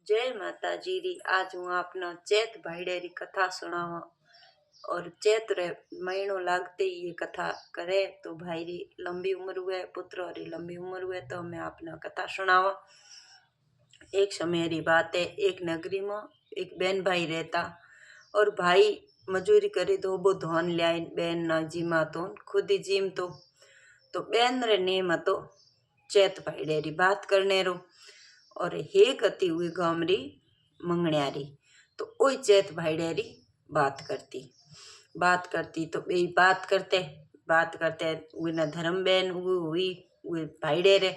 जय माता जी री। आज हूँ आपने चैत भाईडे री कथा सुनावा। और चैत रे महीनों लागते ही ये कथा करे तो भाई री लंबी उम्र हुए, पुत्र री लंबी उम्र हुए। तो मैं आपने कथा सुनावा। एक समय री बात है, एक नगरी में एक बहन भाई रहता। और भाई मजूरी करे तो वो धोन लिया बहन ना जीमा तो खुद ही जीम तो बहन रे नेम तो चैत भाईडे री बात करने रो। और हेक हती हुई गाम री मंगण्यारी। तो ओई चैत भाईडे री बात करती तो बे बात करते उना धर्म बहन हुई भाईडे रे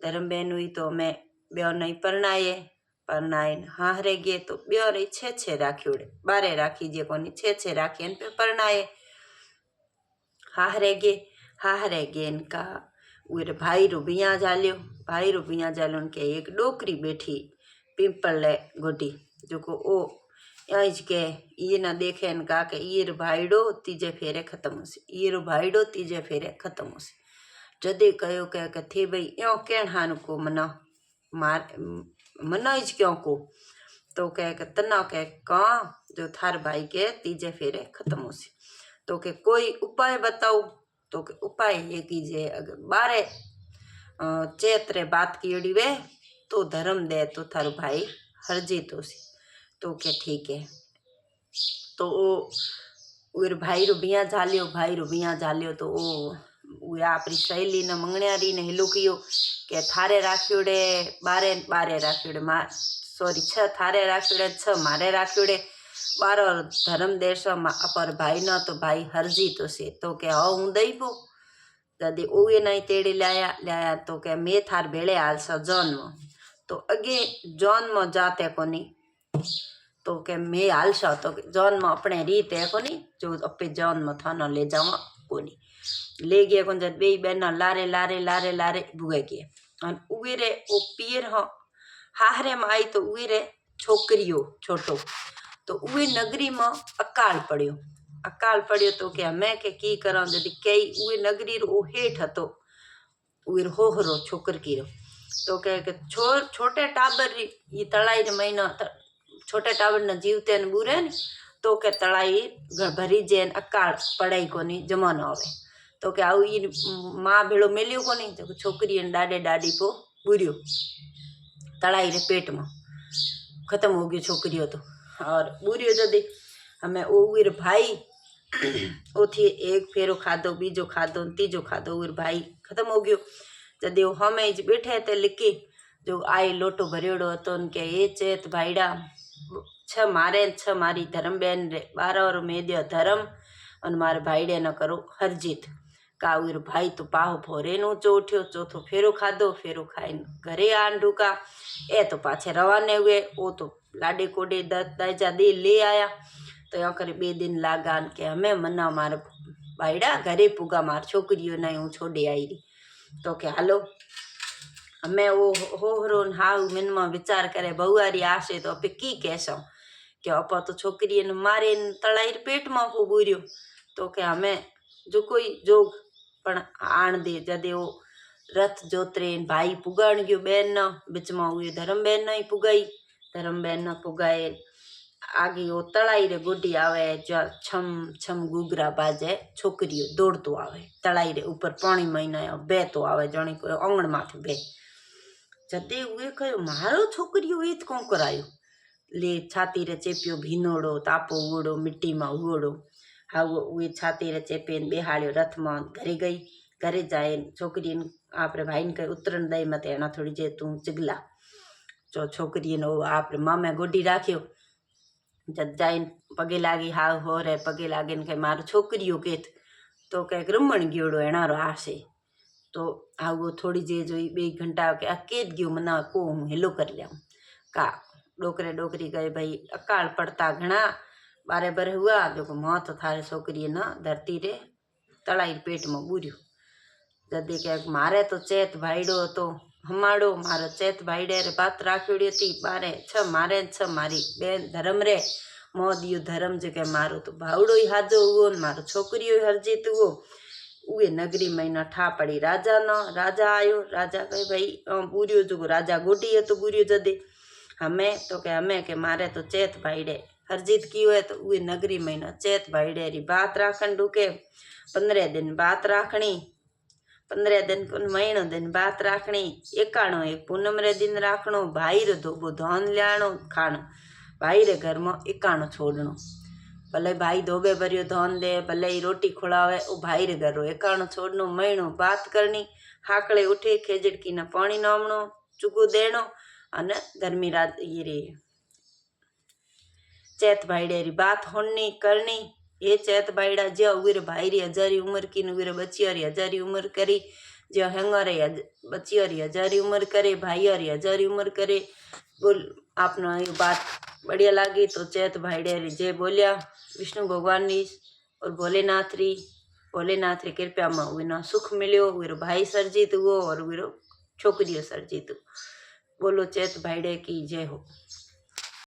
धर्म बहन हुई। तो मैं ब्यो नहीं परनाए हाँ रे गे तो ब्यो रे छे राखी बारे राखी जे कोनी छे राखी पे परनाए हाँ रे गे इनका उरे भाई रो बिया जाल्यो के एक डोकरी बैठी पिंपल ले गोडी जो को ओ आज के ये ना देखे न का के ये भाईडो तीजे फेरे खत्म होसे, ये भाईडो तीजे फेरे खत्म होसे। जदे कयो के थे भाई यो केण हान को मना मार मना इज क्यों को तो कह के तना के का जो थार भाई के तीजे फेरे खत्म होसे। तो के कोई उपाय बताओ। तो के उपाय ये कीजिए, अगर बारे चैत रे बात की वे तो धर्म दे तो थारो भाई हरजीत होसी। तो के ठीक है। तो वो भाई रो बिया झालियो तो वो आपरी सहेली ने मंगण्यारी ने हेलो कियो के थारे राख्योड़े बारे राख्योड़े सॉरी छ थारे राख्योड़े छ मारे राख्योड़े बारो धर्म देश अपर भाई ना तो भाई हरजीत होसे। तो के हूँ दई पो दादी ओए नहीं तेड़ी लाया तो के मैं थार भेड़े हालसा जॉन में तो अगे जॉन में जाते कोनी तो के मैं हालसा तो जॉन में अपने रीत है कोनी जो अपे जॉन में थाना ले जावा कोनी ले गया कौन जब बे बहना लारे बुए गए और उरे ओ पीर हाहरे में आई तो उरे छोकरियो छोटो तो उए नगरी में अकाल पड़ियो तो क्या मैं के की करा जदि कई उए नगरी रो हेठ हतो उर होहरो छोकर की रो। तो कह के छोटे टाबर ये तड़ाई महीना छोटे टाबर न जीवते न बुरे न तो के तड़ाई भरी जेन अकाल पड़ाई कोनी जमानो आवे। तो के आउ ये माँ भेड़ो मिलियो कोनी तो छोकरी डाडी पो बुरियो तड़ाई रे पेट में खत्म हो गयो छोकरियो तो और बुरियो जदि हमें उर भाई ओथी एक फेरो खादो बीजो खादो तीजो खादो उर भाई खत्म हो गयो। जदि हमें बैठे थे लिखी जो आई लोटो भरियोड़ो हतो के ये चेत भाईडा छ मारे छ मारी धर्म बहन रे 12 और में दियो धर्म और मारे भाईडे न करो हरजीत का उर भाई तो पाहो फोरे ऊंचो उठ्यो चौथो फेरो खादो फेरो खाई घरे आन ढूका ए तो पाछे रवाने हुए वो तो लाडे कोडे दाजा दे ले आया। तो यहाँ करे 2 दिन लागा के हमें मना मार भाईडा घरे पुगा मार छोकरियों नहीं हूँ छोड़े आई रही। तो के हालो हमें वो होहरो हाउ मन में विचार करे बहुआरी आशे तो अपे की कैसो के अपा तो छोकरी ने मारे तड़ाई पेट में को बुरियो। तो के हमें जो कोई जोग पण आण दे जदे वो रथ जोतरे भाई पुगाण गयो बहन न बीच में हुई धर्म बहन नहीं पुगाई धर्म बहन न पुगाए आगे वो तड़ाई रे गुड्डी आवे जो छम छम गुगरा बाजे छोकरियो दौड़तो आवे तड़ाई रे ऊपर पानी महीना बे तो आवे जणी को आंगण माथे बे जदे हुए कहो मारो छोकरियो ईत कों करायो ले छाती रे चेपियो भीनोड़ो तापो उड़ो मिट्टी में उड़ो हाँ वो छाती रे चेपे बेहाड़ियो रथ में घरे गई घरे जाए छोकरी आपरे भाई ने कहे उतरण दई मत एना थोड़ी जे तू चिगला जो छोकरी ने आप मामे गोडी राख्यो जब जाइन पगे लागी हाँ हो रे पगे लागे ने कहे मारो छोकरियो केत तो कह रमण गयोड़ो एनारो आसे। तो हाँ वो थोड़ी जे जो 2 घंटा के अकेत गयो मना को हूँ हेलो कर लिया का डोकरी गए भाई अकाल पड़ता घना बारे बर हुआ जो मौत थारे छोकरी ना धरती रे तड़ाई पेट में बुरियो। जदे क्या मारे तो चैत भाईडो तो हमारो मारो चैत भाईडे रे बात राख्योड़ी थी बारे छ मारे छ मारी बेन धर्म रे मोदियो धर्म जगह मारो तो भावड़ो ही हाजो हुओ मारो छोकरियो हरजीत हुओ उए नगरी महीना ठा पड़ी राजा न राजा आयो राजा कहे भाई बुरियो जो राजा गोटी है तो बुरियो जदे हमें तो के मारे तो चेत भाईडे हरजीत की हुए तो वे नगरी महीना चेत भाईडे री बात राखण डूके 15 दिन बात राखणी 15 दिन को महीनो दिन बात राखणी 91 एक पूनम रे दिन राखणो भाई रे धोबो धन ल्याणो खाणो भाई रे घर में 91 छोड़नो भले भाई धोबे भरियो धन दे भले ही रोटी खुलावे ओ भाई रे घर 91 छोड़नो महीनो बात करनी हाकड़े उठे खेजड़की ना पानी नामणो चुगू देणो अने धर्मी रात ये रे चैत भाईडे री बात होनी करनी ये चैत भाईडा जो वीर भाई री हजारी उम्र की वीर बच्चिया री हजारी उम्र करी जो हेंगरे बच्चिया री हजारी उम्र करे भाईया री हजारी उम्र करे बोल आपने ये बात बढ़िया लगी तो चैत भाईडे री जय बोलिया विष्णु भगवान री और भोलेनाथ री कृपया में वीना सुख मिलो वीर भाई सर्जित हुओ और वीरो छोकरियों सर्जित बोलो चैत भाईडे की जय हो।